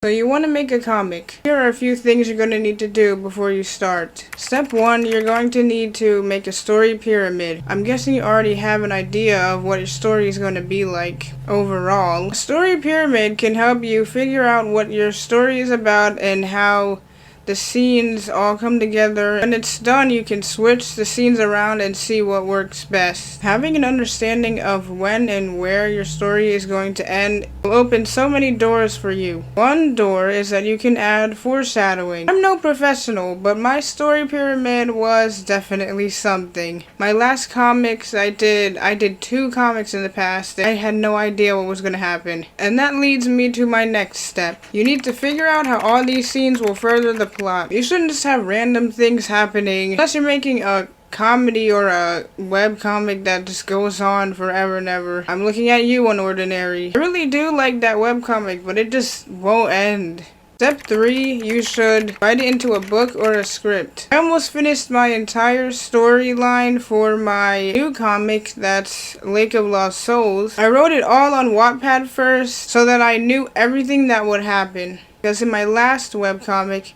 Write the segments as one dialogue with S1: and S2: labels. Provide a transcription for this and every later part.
S1: So you want to make a comic. Here are a few things you're going to need to do before you start. Step 1, you're going to need to make a story pyramid. I'm guessing you already have an idea of what your story is going to be like overall. A story pyramid can help you figure out what your story is about and how the scenes all come together. When it's done, you can switch the scenes around and see what works best. Having an understanding of when and where your story is going to end will open so many doors for you. One door is that you can add foreshadowing. I'm no professional, but my story pyramid was definitely something. My last comics I did 2 comics in the past, and I had no idea what was going to happen. And that leads me to my next step. You need to figure out how all these scenes will further the plot. You shouldn't just have random things happening unless you're making a comedy or a web comic that just goes on forever and ever. I'm looking at you, Unordinary. I really do like that web comic, but it just won't end. Step 3, you should write it into a book or a script. I almost finished my entire storyline for my new comic that's Lake of Lost Souls. I wrote it all on Wattpad first so that I knew everything that would happen. Because in my last webcomic,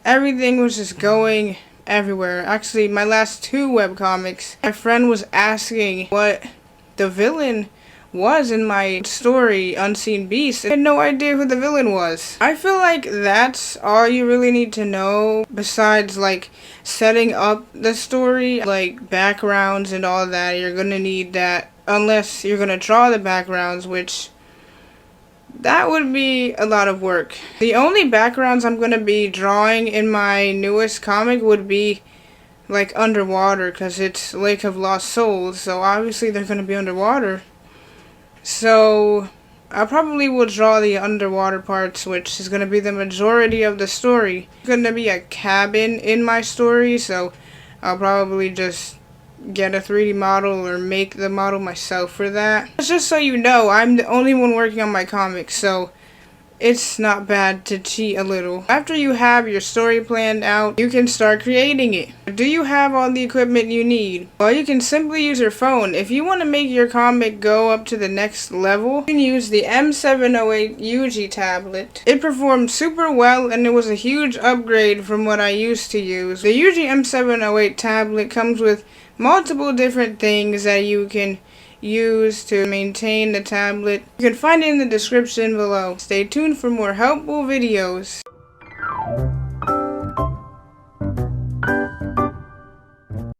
S1: everything was just going everywhere. Actually, my last 2 webcomics, my friend was asking what the villain was in my story, Unseen Beast. I had no idea who the villain was. I feel like that's all you really need to know besides like setting up the story, like backgrounds and all that. You're gonna need that unless you're gonna draw the backgrounds, which that would be a lot of work. The only backgrounds I'm going to be drawing in my newest comic would be like underwater because it's Lake of Lost Souls, so obviously they're going to be underwater. So I probably will draw the underwater parts, which is going to be the majority of the story. It's going to be a cabin in my story, so I'll probably just get a 3D model or make the model myself for that. Just so you know, I'm the only one working on my comics, so it's not bad to cheat a little. After you have your story planned out, you can start creating it. Do you have all the equipment you need? Well, you can simply use your phone. If you want to make your comic go up to the next level, you can use the M708 Ugee tablet. It performed super well and it was a huge upgrade from what I used to use. The Ugee M708 tablet comes with multiple different things that you can use to maintain the tablet. You can find it in the description below. Stay tuned for more helpful videos.